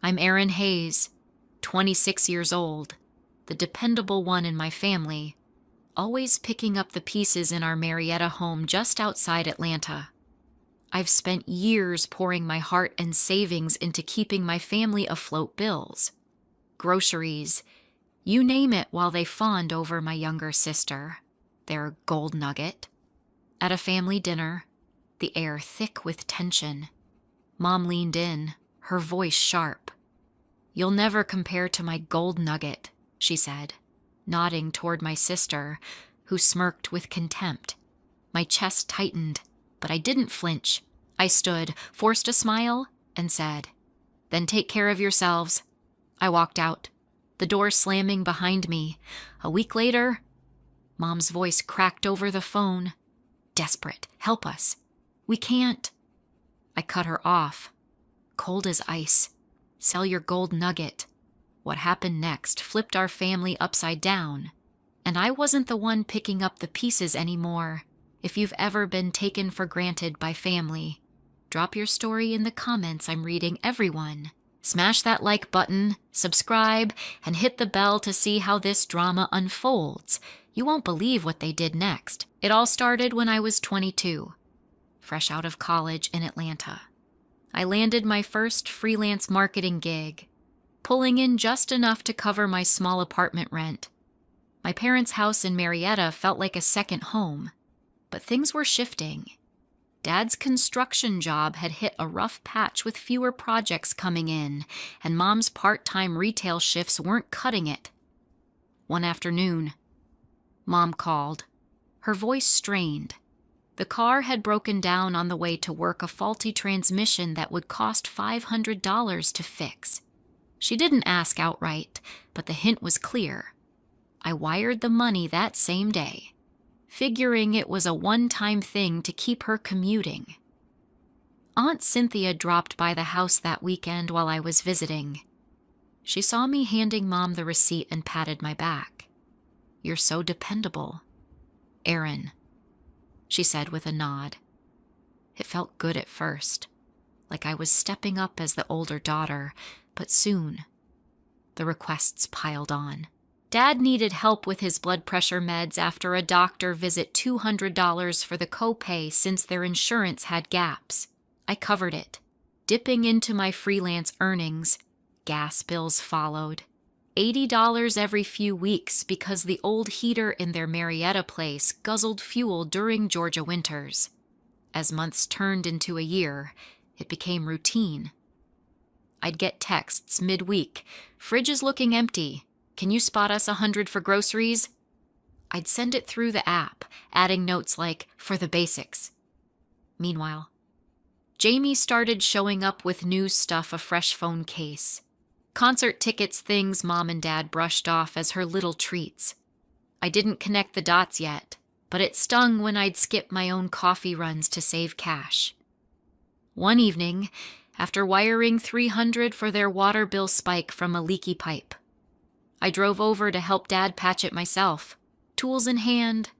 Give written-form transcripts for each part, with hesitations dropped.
I'm Erin Hayes, 26 years old, the dependable one in my family, always picking up the pieces in our Marietta home just outside Atlanta. I've spent years pouring my heart and savings into keeping my family afloat bills, groceries, you name it, while they fawned over my younger sister, their gold nugget. At a family dinner, the air thick with tension, Mom leaned in, her voice sharp. "You'll never compare to my gold nugget," she said, nodding toward my sister, who smirked with contempt. My chest tightened, but I didn't flinch. I stood, forced a smile, and said, "Then take care of yourselves." I walked out, the door slamming behind me. A week later, Mom's voice cracked over the phone. "Desperate, help us. We can't." I cut her off, cold as ice. Sell your gold nugget. What happened next flipped our family upside down, and I wasn't the one picking up the pieces anymore. If you've ever been taken for granted by family, drop your story in the comments. I'm reading everyone. Smash that like button, subscribe, and hit the bell to see how this drama unfolds. You won't believe what they did next. It all started when I was 22, fresh out of college in Atlanta. I landed my first freelance marketing gig, pulling in just enough to cover my small apartment rent. My parents' house in Marietta felt like a second home, but things were shifting. Dad's construction job had hit a rough patch with fewer projects coming in, and Mom's part-time retail shifts weren't cutting it. One afternoon, Mom called, her voice strained. The car had broken down on the way to work, a faulty transmission that would cost $500 to fix. She didn't ask outright, but the hint was clear. I wired the money that same day, figuring it was a one-time thing to keep her commuting. Aunt Cynthia dropped by the house that weekend while I was visiting. She saw me handing Mom the receipt and patted my back. "You're so dependable, Erin," she said with a nod. It felt good at first, like I was stepping up as the older daughter, but soon the requests piled on. Dad needed help with his blood pressure meds after a doctor visit, $200 for the copay since their insurance had gaps. I covered it, dipping into my freelance earnings. Gas bills followed. $80 every few weeks because the old heater in their Marietta place guzzled fuel during Georgia winters. As months turned into a year, it became routine. I'd get texts midweek. "Fridge is looking empty. Can you spot us 100 for groceries?" I'd send it through the app, adding notes like, "For the basics." Meanwhile, Jamie started showing up with news stuff, a fresh phone case. Concert tickets, things Mom and Dad brushed off as her little treats. I didn't connect the dots yet, but it stung when I'd skip my own coffee runs to save cash. One evening, after wiring $300 for their water bill spike from a leaky pipe, I drove over to help Dad patch it myself, tools in hand.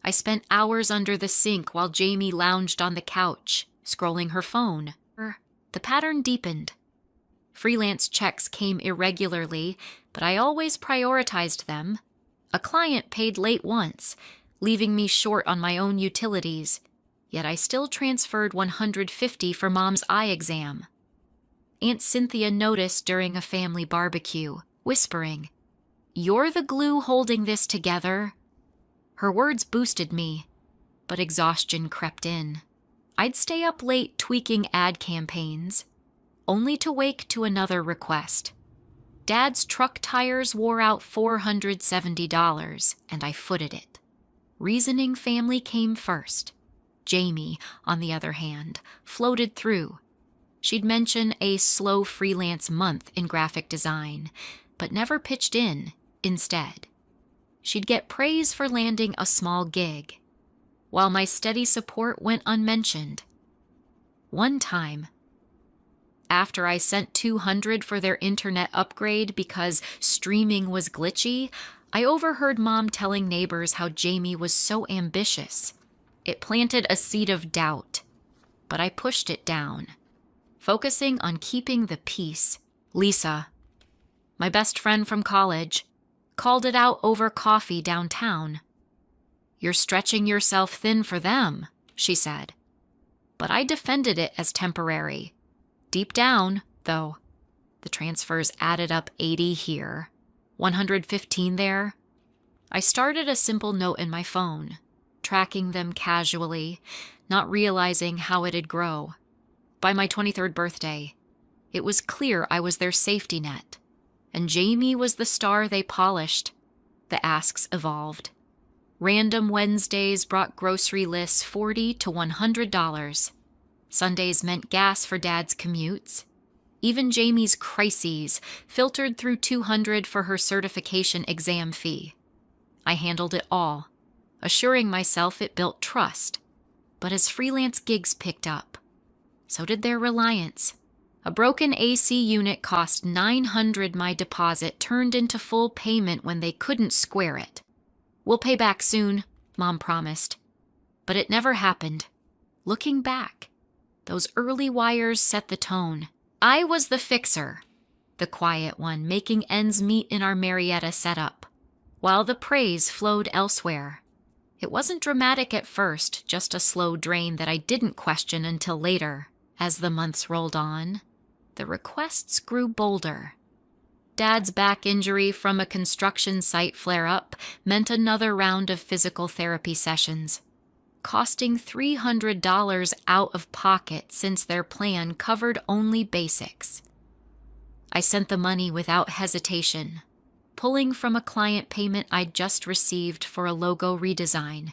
I spent hours under the sink while Jamie lounged on the couch, scrolling her phone. The pattern deepened. Freelance checks came irregularly, but I always prioritized them. A client paid late once, leaving me short on my own utilities, yet I still transferred $150 for Mom's eye exam. Aunt Cynthia noticed during a family barbecue, whispering, "You're the glue holding this together." Her words boosted me, but exhaustion crept in. I'd stay up late tweaking ad campaigns, only to wake to another request. Dad's truck tires wore out $470, and I footed it. Reasoning family came first. Jamie, on the other hand, floated through. She'd mention a slow freelance month in graphic design, but never pitched in. Instead, she'd get praise for landing a small gig, while my steady support went unmentioned. One time, after I sent $200 for their internet upgrade because streaming was glitchy, I overheard Mom telling neighbors how Jamie was so ambitious. It planted a seed of doubt, but I pushed it down, focusing on keeping the peace. Lisa, my best friend from college, called it out over coffee downtown. "You're stretching yourself thin for them," she said. But I defended it as temporary. Deep down, though, the transfers added up 80 here, 115 there. I started a simple note in my phone, tracking them casually, not realizing how it'd grow. By my 23rd birthday, it was clear I was their safety net, and Jamie was the star they polished. The asks evolved. Random Wednesdays brought grocery lists $40 to $100. Sundays meant gas for Dad's commutes. Even Jamie's crises filtered through $200 for her certification exam fee. I handled it all, assuring myself it built trust. But as freelance gigs picked up, so did their reliance. A broken AC unit cost $900. My deposit turned into full payment when they couldn't square it. "We'll pay back soon," Mom promised. But it never happened. Looking back, those early wires set the tone. I was the fixer, the quiet one, making ends meet in our Marietta setup, while the praise flowed elsewhere. It wasn't dramatic at first, just a slow drain that I didn't question until later. As the months rolled on, the requests grew bolder. Dad's back injury from a construction site flare-up meant another round of physical therapy sessions, costing $300 out of pocket since their plan covered only basics. I sent the money without hesitation, pulling from a client payment I'd just received for a logo redesign.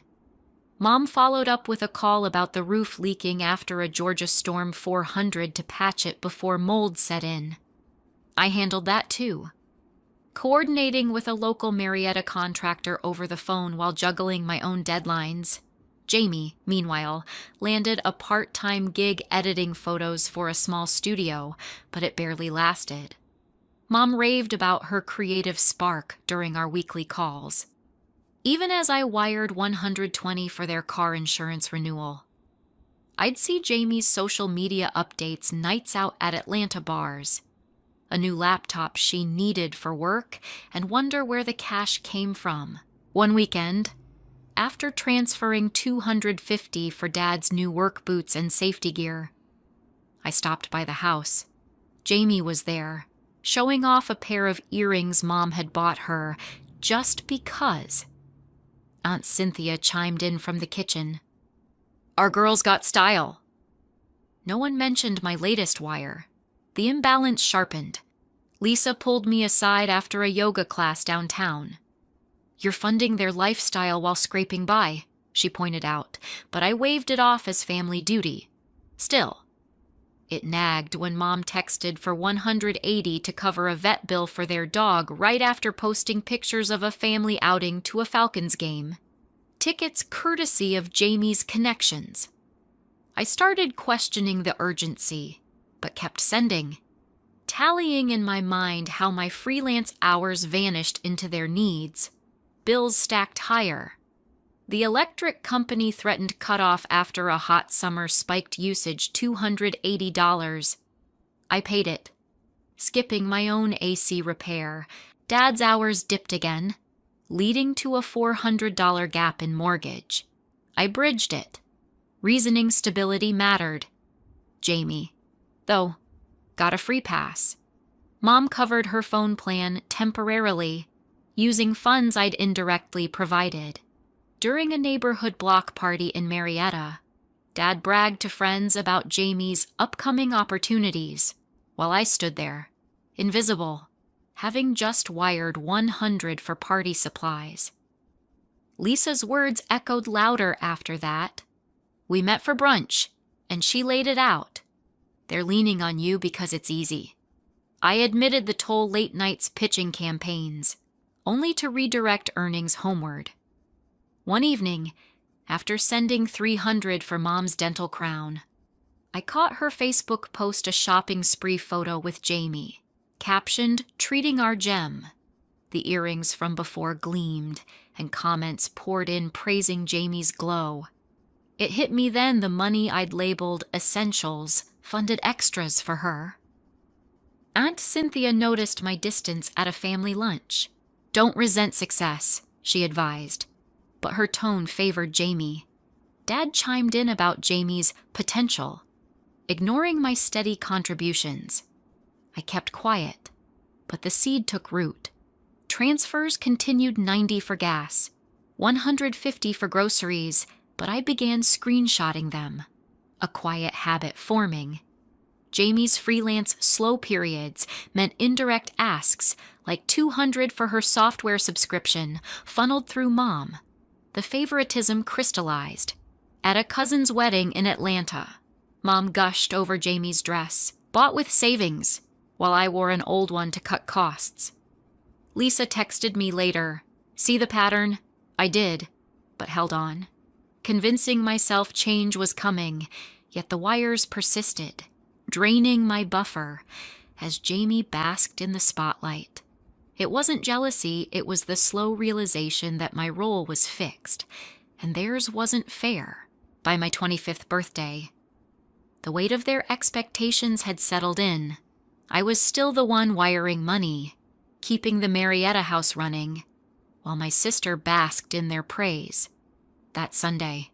Mom followed up with a call about the roof leaking after a Georgia Storm 400 to patch it before mold set in. I handled that too, coordinating with a local Marietta contractor over the phone while juggling my own deadlines. Jamie, meanwhile, landed a part-time gig editing photos for a small studio, but it barely lasted. Mom raved about her creative spark during our weekly calls, even as I wired $120 for their car insurance renewal. I'd see Jamie's social media updates nights out at Atlanta bars, a new laptop she needed for work, and wonder where the cash came from. One weekend, after transferring $250 for Dad's new work boots and safety gear, I stopped by the house. Jamie was there, showing off a pair of earrings Mom had bought her just because. Aunt Cynthia chimed in from the kitchen. "Our girls got style." No one mentioned my latest wire. The imbalance sharpened. Lisa pulled me aside after a yoga class downtown. "You're funding their lifestyle while scraping by," she pointed out, but I waved it off as family duty. Still, it nagged when Mom texted for $180 to cover a vet bill for their dog right after posting pictures of a family outing to a Falcons game. Tickets courtesy of Jamie's connections. I started questioning the urgency, but kept sending, tallying in my mind how my freelance hours vanished into their needs. Bills stacked higher. The electric company threatened cutoff after a hot summer spiked usage $280. I paid it, skipping my own AC repair. Dad's hours dipped again, leading to a $400 gap in mortgage. I bridged it, reasoning stability mattered. Jamie, though, got a free pass. Mom covered her phone plan temporarily, using funds I'd indirectly provided. During a neighborhood block party in Marietta, Dad bragged to friends about Jamie's upcoming opportunities, while I stood there, invisible, having just wired $100 for party supplies. Lisa's words echoed louder after that. "We met for brunch, and she laid it out. They're leaning on you because it's easy." I admitted the toll late nights pitching campaigns, only to redirect earnings homeward. One evening, after sending $300 for Mom's dental crown, I caught her Facebook post a shopping spree photo with Jamie, captioned, "Treating our gem." The earrings from before gleamed, and comments poured in praising Jamie's glow. It hit me then the money I'd labeled essentials funded extras for her. Aunt Cynthia noticed my distance at a family lunch. "Don't resent success," she advised, but her tone favored Jamie. Dad chimed in about Jamie's potential, ignoring my steady contributions. I kept quiet, but the seed took root. Transfers continued 90 for gas, 150 for groceries, but I began screenshotting them, a quiet habit forming. Jamie's freelance slow periods meant indirect asks, like 200 for her software subscription, funneled through Mom. The favoritism crystallized. At a cousin's wedding in Atlanta, Mom gushed over Jamie's dress, bought with savings, while I wore an old one to cut costs. Lisa texted me later, "See the pattern?" I did, but held on, convincing myself change was coming, yet the wires persisted, draining my buffer as Jamie basked in the spotlight. It wasn't jealousy, it was the slow realization that my role was fixed, and theirs wasn't fair. By my 25th birthday, the weight of their expectations had settled in. I was still the one wiring money, keeping the Marietta house running, while my sister basked in their praise. That Sunday,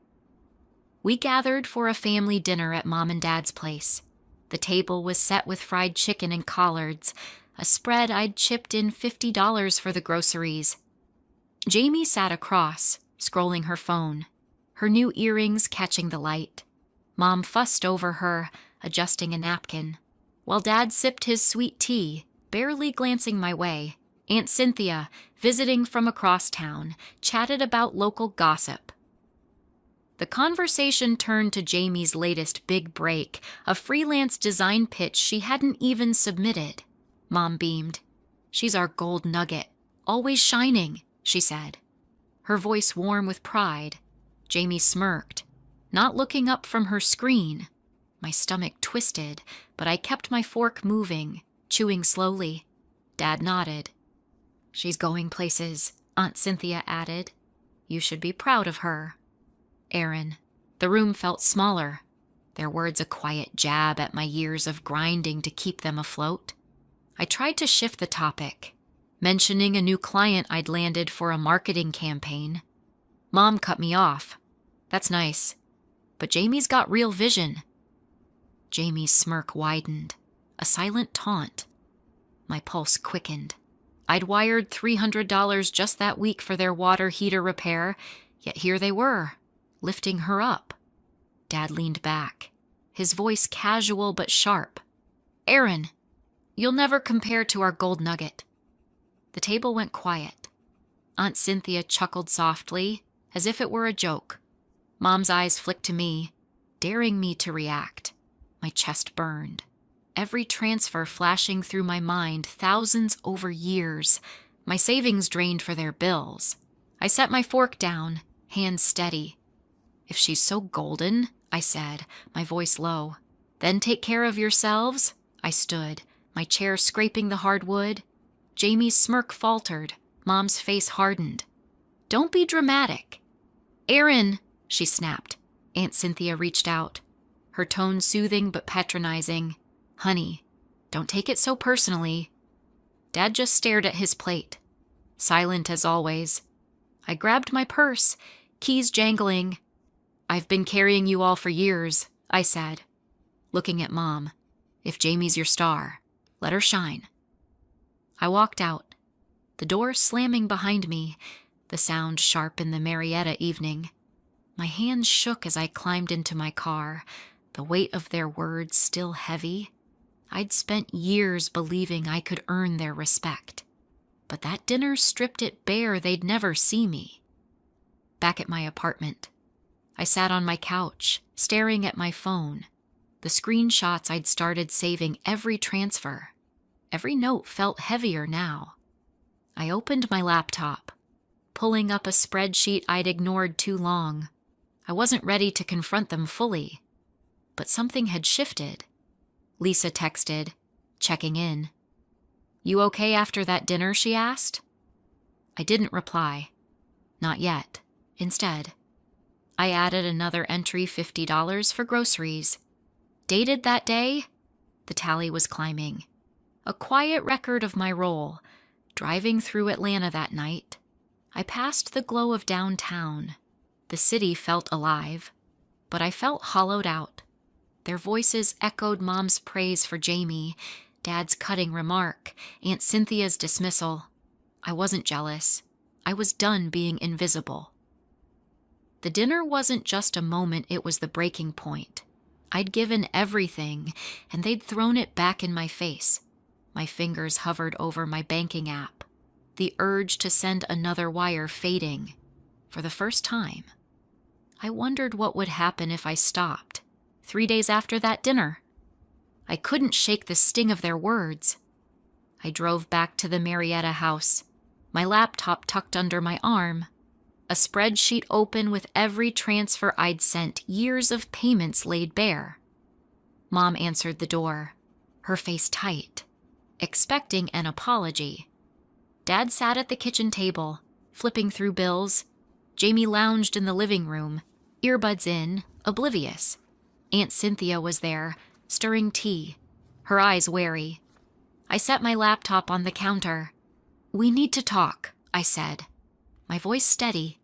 we gathered for a family dinner at Mom and Dad's place. The table was set with fried chicken and collards, a spread I'd chipped in $50 for the groceries. Jamie sat across, scrolling her phone, her new earrings catching the light. Mom fussed over her, adjusting a napkin, while Dad sipped his sweet tea, barely glancing my way. Aunt Cynthia, visiting from across town, chatted about local gossip. The conversation turned to Jamie's latest big break, a freelance design pitch she hadn't even submitted. Mom beamed. "She's our gold nugget, always shining," she said, her voice warm with pride. Jamie smirked, not looking up from her screen. My stomach twisted, but I kept my fork moving, chewing slowly. Dad nodded. "She's going places," Aunt Cynthia added. "You should be proud of her." Aaron. The room felt smaller, their words a quiet jab at my years of grinding to keep them afloat. I tried to shift the topic, mentioning a new client I'd landed for a marketing campaign. Mom cut me off. "That's nice, but Jamie's got real vision." Jamie's smirk widened, a silent taunt. My pulse quickened. I'd wired $300 just that week for their water heater repair, yet here they were, lifting her up. Dad leaned back, his voice casual but sharp. "Aaron, you'll never compare to our gold nugget." The table went quiet. Aunt Cynthia chuckled softly, as if it were a joke. Mom's eyes flicked to me, daring me to react. My chest burned. Every transfer flashing through my mind, thousands over years, my savings drained for their bills. I set my fork down, hands steady. "If she's so golden," I said, my voice low, "then take care of yourselves." I stood, my chair scraping the hardwood. Jamie's smirk faltered, Mom's face hardened. "Don't be dramatic." "Aaron," she snapped. Aunt Cynthia reached out, her tone soothing but patronizing. "Honey, don't take it so personally." Dad just stared at his plate, silent as always. I grabbed my purse, keys jangling. "I've been carrying you all for years," I said, looking at Mom. "If Jamie's your star, let her shine." I walked out, the door slamming behind me, the sound sharp in the Marietta evening. My hands shook as I climbed into my car, the weight of their words still heavy. I'd spent years believing I could earn their respect, but that dinner stripped it bare. They'd never see me. Back at my apartment, I sat on my couch, staring at my phone, the screenshots I'd started saving every transfer. Every note felt heavier now. I opened my laptop, pulling up a spreadsheet I'd ignored too long. I wasn't ready to confront them fully, but something had shifted. Lisa texted, checking in. "You okay after that dinner?" she asked. I didn't reply. Not yet. Instead, I added another entry, $50 for groceries. Dated that day? The tally was climbing. A quiet record of my role. Driving through Atlanta that night, I passed the glow of downtown. The city felt alive, but I felt hollowed out. Their voices echoed Mom's praise for Jamie, Dad's cutting remark, Aunt Cynthia's dismissal. I wasn't jealous. I was done being invisible. The dinner wasn't just a moment, it was the breaking point. I'd given everything, and they'd thrown it back in my face. My fingers hovered over my banking app, the urge to send another wire fading. For the first time, I wondered what would happen if I stopped. 3 days after that dinner, I couldn't shake the sting of their words. I drove back to the Marietta house, my laptop tucked under my arm, a spreadsheet open with every transfer I'd sent, years of payments laid bare. Mom answered the door, her face tight, expecting an apology. Dad sat at the kitchen table, flipping through bills. Jamie lounged in the living room, earbuds in, oblivious. Aunt Cynthia was there, stirring tea, her eyes wary. I set my laptop on the counter. "We need to talk," I said, my voice steady.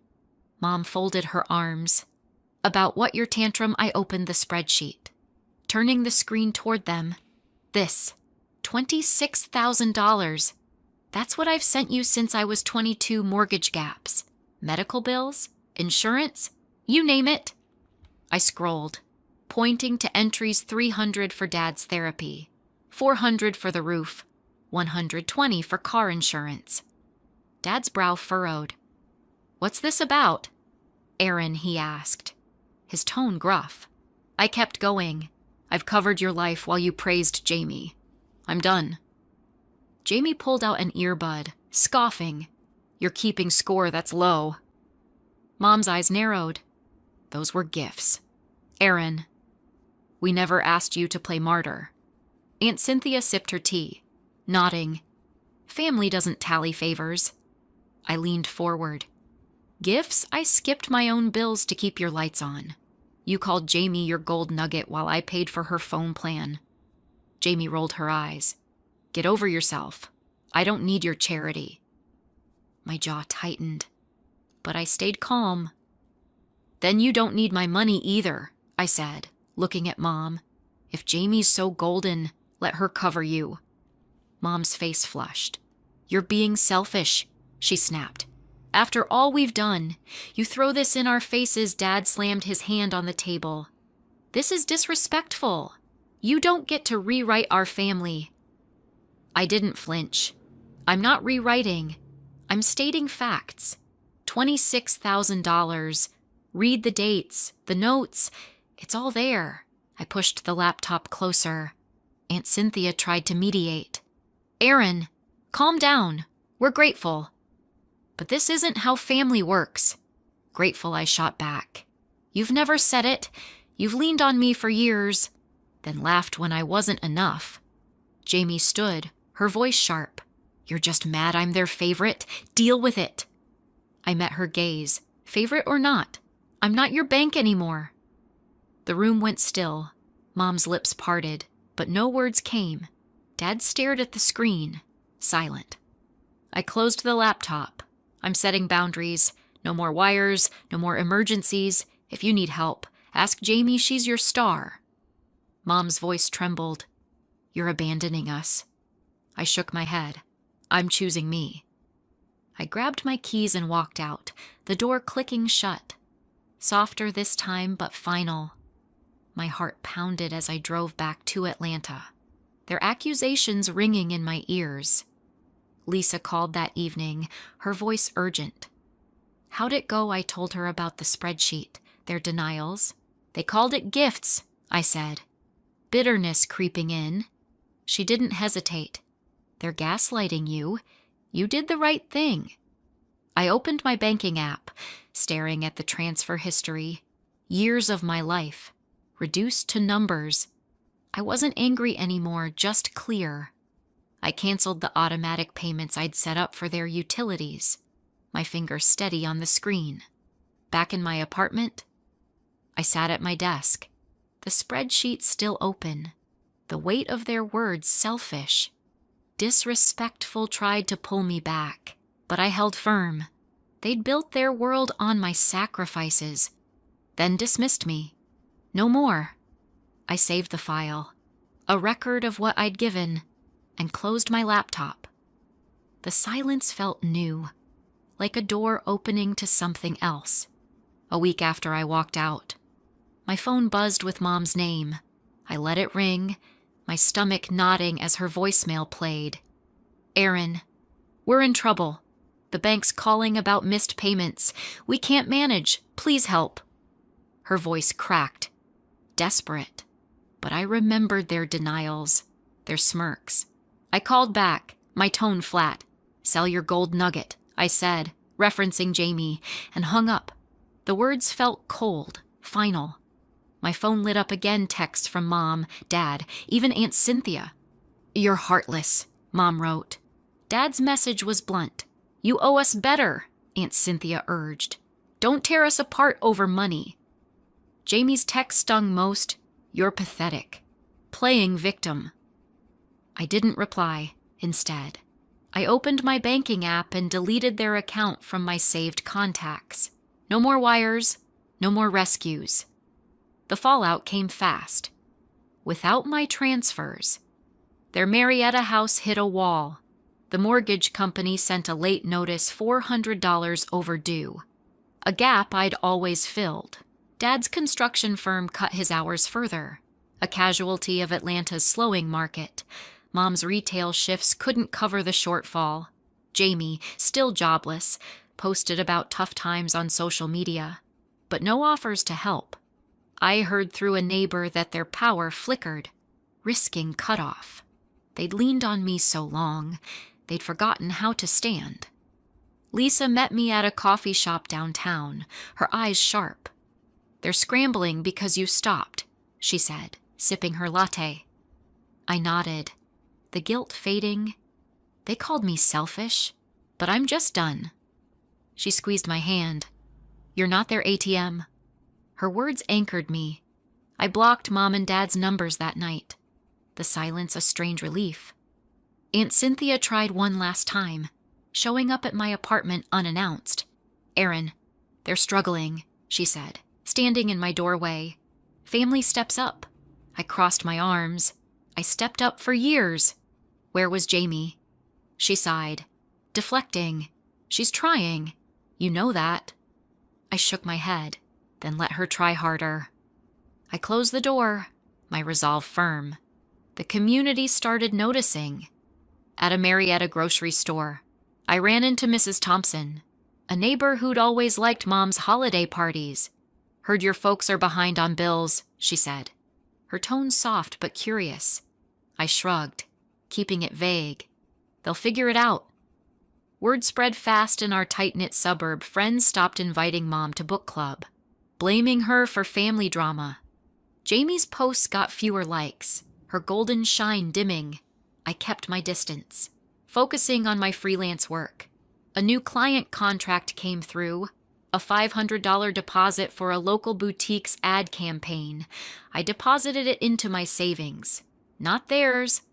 Mom folded her arms. "About what, your tantrum?" I opened the spreadsheet, turning the screen toward them. "This, $26,000. That's what I've sent you since I was 22, mortgage gaps, medical bills, insurance, you name it." I scrolled, pointing to entries: $300 for Dad's therapy, $400 for the roof, $120 for car insurance. Dad's brow furrowed. "What's this about?" "Aaron," he asked, his tone gruff. I kept going. "I've covered your life while you praised Jamie. I'm done." Jamie pulled out an earbud, scoffing. "You're keeping score, that's low." Mom's eyes narrowed. "Those were gifts. Aaron, we never asked you to play martyr." Aunt Cynthia sipped her tea, nodding. "Family doesn't tally favors." I leaned forward. "Gifts? I skipped my own bills to keep your lights on. You called Jamie your gold nugget while I paid for her phone plan." Jamie rolled her eyes. "Get over yourself. I don't need your charity." My jaw tightened, but I stayed calm. "Then you don't need my money either," I said, looking at Mom. "If Jamie's so golden, let her cover you." Mom's face flushed. "You're being selfish," she snapped. "After all we've done, you throw this in our faces." Dad slammed his hand on the table. "This is disrespectful. You don't get to rewrite our family." I didn't flinch. "I'm not rewriting. I'm stating facts. $26,000. Read the dates, the notes. It's all there." I pushed the laptop closer. Aunt Cynthia tried to mediate. "Aaron, calm down. We're grateful." "But this isn't how family works." "Grateful," I shot back. "You've never said it. You've leaned on me for years." Then laughed when I wasn't enough. Jamie stood, her voice sharp. "You're just mad I'm their favorite. Deal with it." I met her gaze. "Favorite or not, I'm not your bank anymore." The room went still. Mom's lips parted, but no words came. Dad stared at the screen, silent. I closed the laptop. "I'm setting boundaries. No more wires, no more emergencies. If you need help, ask Jamie, she's your star." Mom's voice trembled. "You're abandoning us." I shook my head. "I'm choosing me." I grabbed my keys and walked out, the door clicking shut. Softer this time, but final. My heart pounded as I drove back to Atlanta, their accusations ringing in my ears. Lisa called that evening, her voice urgent. How'd it go? I told her about the spreadsheet, their denials. "They called it gifts," I said. Bitterness creeping in. She didn't hesitate. "They're gaslighting you. You did the right thing." I opened my banking app, staring at the transfer history. Years of my life, reduced to numbers. I wasn't angry anymore, just clear. I canceled the automatic payments I'd set up for their utilities, my finger steady on the screen. Back in my apartment, I sat at my desk, the spreadsheet still open, the weight of their words selfish. Disrespectful tried to pull me back, but I held firm. They'd built their world on my sacrifices, then dismissed me. No more. I saved the file, a record of what I'd given, and closed my laptop. The silence felt new, like a door opening to something else. A week after I walked out, my phone buzzed with Mom's name. I let it ring, my stomach nodding as her voicemail played. "Aaron, we're in trouble. The bank's calling about missed payments. We can't manage. Please help." Her voice cracked, desperate, but I remembered their denials, their smirks. I called back, my tone flat. "Sell your gold nugget," I said, referencing Jamie, and hung up. The words felt cold, final. My phone lit up again, texts from Mom, Dad, even Aunt Cynthia. "You're heartless," Mom wrote. Dad's message was blunt. "You owe us better," Aunt Cynthia urged. "Don't tear us apart over money." Jamie's text stung most. "You're pathetic. Playing victim." I didn't reply. Instead, I opened my banking app and deleted their account from my saved contacts. No more wires, no more rescues. The fallout came fast. Without my transfers, their Marietta house hit a wall. The mortgage company sent a late notice $400 overdue, a gap I'd always filled. Dad's construction firm cut his hours further, a casualty of Atlanta's slowing market. Mom's retail shifts couldn't cover the shortfall. Jamie, still jobless, posted about tough times on social media, but no offers to help. I heard through a neighbor that their power flickered, risking cutoff. They'd leaned on me so long, they'd forgotten how to stand. Lisa met me at a coffee shop downtown, her eyes sharp. "They're scrambling because you stopped," she said, sipping her latte. I nodded, the guilt fading. They called me selfish, but I'm just done. She squeezed my hand. "You're not their ATM." Her words anchored me. I blocked Mom and Dad's numbers that night. The silence a strange relief. Aunt Cynthia tried one last time, showing up at my apartment unannounced. "Aaron, they're struggling," she said, standing in my doorway. "Family steps up." I crossed my arms. I stepped up for years. "Where was Jamie?" She sighed, deflecting. "She's trying. You know that." I shook my head, then let her try harder. I closed the door, my resolve firm. The community started noticing. At a Marietta grocery store, I ran into Mrs. Thompson, a neighbor who'd always liked Mom's holiday parties. "Heard your folks are behind on bills," she said, her tone soft but curious. I shrugged, keeping it vague. "They'll figure it out." Word spread fast in our tight-knit suburb. Friends stopped inviting Mom to book club, blaming her for family drama. Jamie's posts got fewer likes, her golden shine dimming. I kept my distance, focusing on my freelance work. A new client contract came through, a $500 deposit for a local boutique's ad campaign. I deposited it into my savings, not theirs,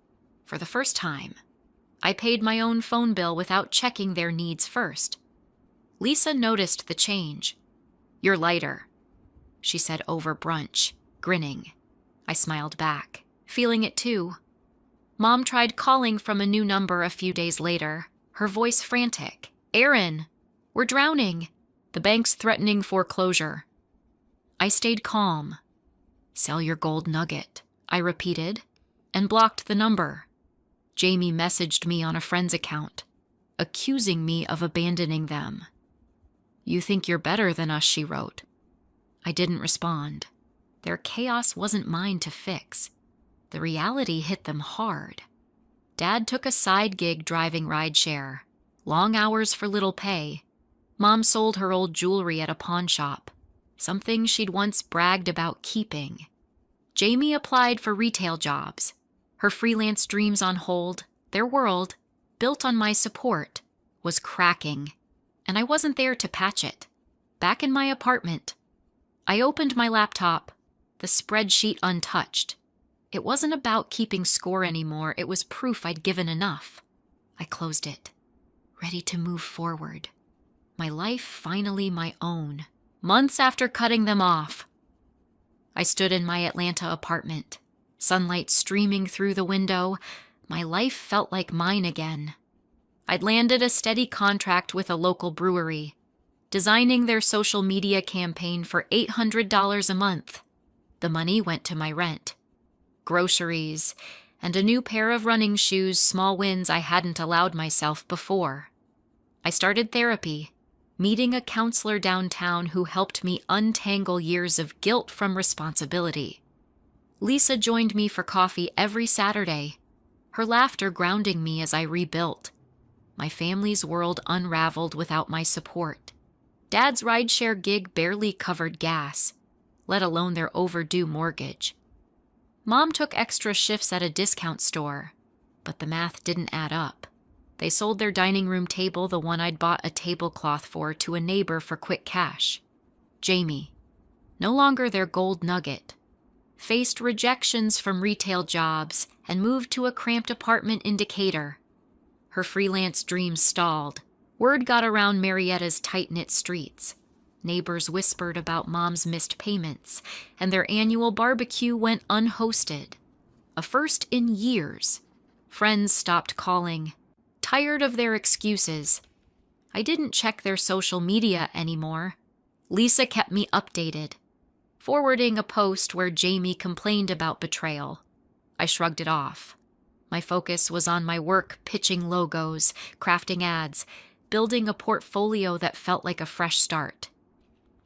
for the first time. I paid my own phone bill without checking their needs first. Lisa noticed the change. "You're lighter," she said over brunch, grinning. I smiled back, feeling it too. Mom tried calling from a new number a few days later, her voice frantic. "Aaron, we're drowning. The bank's threatening foreclosure." I stayed calm. "Sell your gold nugget," I repeated, and blocked the number. Jamie messaged me on a friend's account, accusing me of abandoning them. "You think you're better than us," she wrote. I didn't respond. Their chaos wasn't mine to fix. The reality hit them hard. Dad took a side gig driving rideshare, long hours for little pay. Mom sold her old jewelry at a pawn shop, something she'd once bragged about keeping. Jamie applied for retail jobs, her freelance dreams on hold. Their world, built on my support, was cracking, and I wasn't there to patch it. Back in my apartment, I opened my laptop, the spreadsheet untouched. It wasn't about keeping score anymore, it was proof I'd given enough. I closed it, ready to move forward. My life finally my own, months after cutting them off. I stood in my Atlanta apartment, sunlight streaming through the window. My life felt like mine again. I'd landed a steady contract with a local brewery, designing their social media campaign for $800 a month. The money went to my rent, groceries, and a new pair of running shoes, small wins I hadn't allowed myself before. I started therapy, meeting a counselor downtown who helped me untangle years of guilt from responsibility. Lisa joined me for coffee every Saturday, her laughter grounding me as I rebuilt. My family's world unraveled without my support. Dad's rideshare gig barely covered gas, let alone their overdue mortgage. Mom took extra shifts at a discount store, but the math didn't add up. They sold their dining room table, the one I'd bought a tablecloth for, to a neighbor for quick cash. Jamie, no longer their gold nugget, faced rejections from retail jobs and moved to a cramped apartment in Decatur. Her freelance dreams stalled. Word got around Marietta's tight-knit streets. Neighbors whispered about Mom's missed payments, and their annual barbecue went unhosted. A first in years. Friends stopped calling, tired of their excuses. I didn't check their social media anymore. Lisa kept me updated, forwarding a post where Jamie complained about betrayal. I shrugged it off. My focus was on my work, pitching logos, crafting ads, building a portfolio that felt like a fresh start.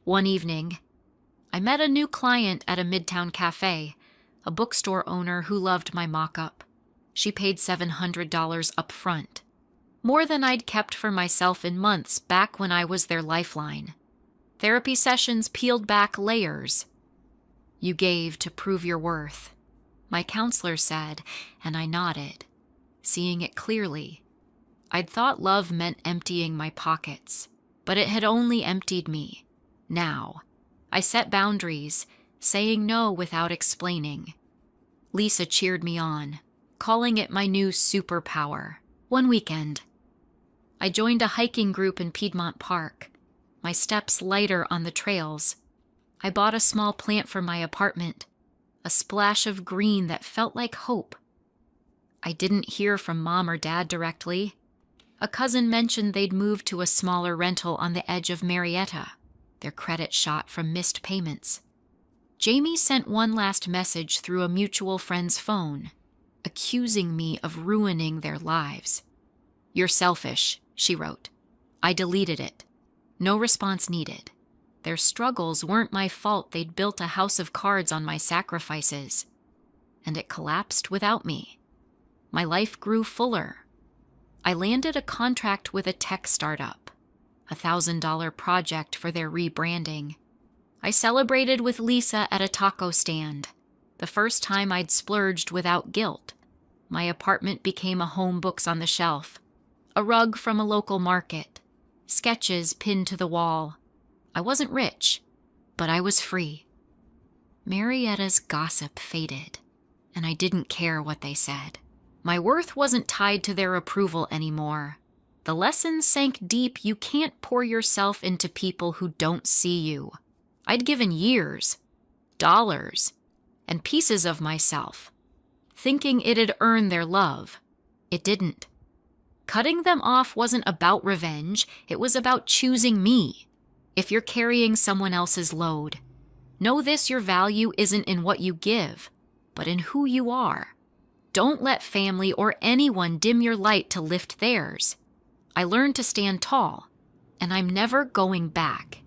One evening, I met a new client at a midtown cafe, a bookstore owner who loved my mock-up. She paid $700 up front, more than I'd kept for myself in months back when I was their lifeline. Therapy sessions peeled back layers. You gave to prove your worth, my counselor said, and I nodded, seeing it clearly. I'd thought love meant emptying my pockets, but it had only emptied me. Now, I set boundaries, saying no without explaining. Lisa cheered me on, calling it my new superpower. One weekend, I joined a hiking group in Piedmont Park, my steps lighter on the trails. I bought a small plant for my apartment, a splash of green that felt like hope. I didn't hear from Mom or Dad directly. A cousin mentioned they'd moved to a smaller rental on the edge of Marietta, their credit shot from missed payments. Jamie sent one last message through a mutual friend's phone, accusing me of ruining their lives. "You're selfish," she wrote. I deleted it. No response needed. Their struggles weren't my fault. They'd built a house of cards on my sacrifices. And it collapsed without me. My life grew fuller. I landed a contract with a tech startup, a $1,000 project for their rebranding. I celebrated with Lisa at a taco stand, the first time I'd splurged without guilt. My apartment became a home, books on the shelf, a rug from a local market, sketches pinned to the wall. I wasn't rich, but I was free. Marietta's gossip faded, and I didn't care what they said. My worth wasn't tied to their approval anymore. The lesson sank deep. You can't pour yourself into people who don't see you. I'd given years, dollars, and pieces of myself, thinking it'd earn their love. It didn't. Cutting them off wasn't about revenge. It was about choosing me. If you're carrying someone else's load, know this: your value isn't in what you give, but in who you are. Don't let family or anyone dim your light to lift theirs. I learned to stand tall, and I'm never going back.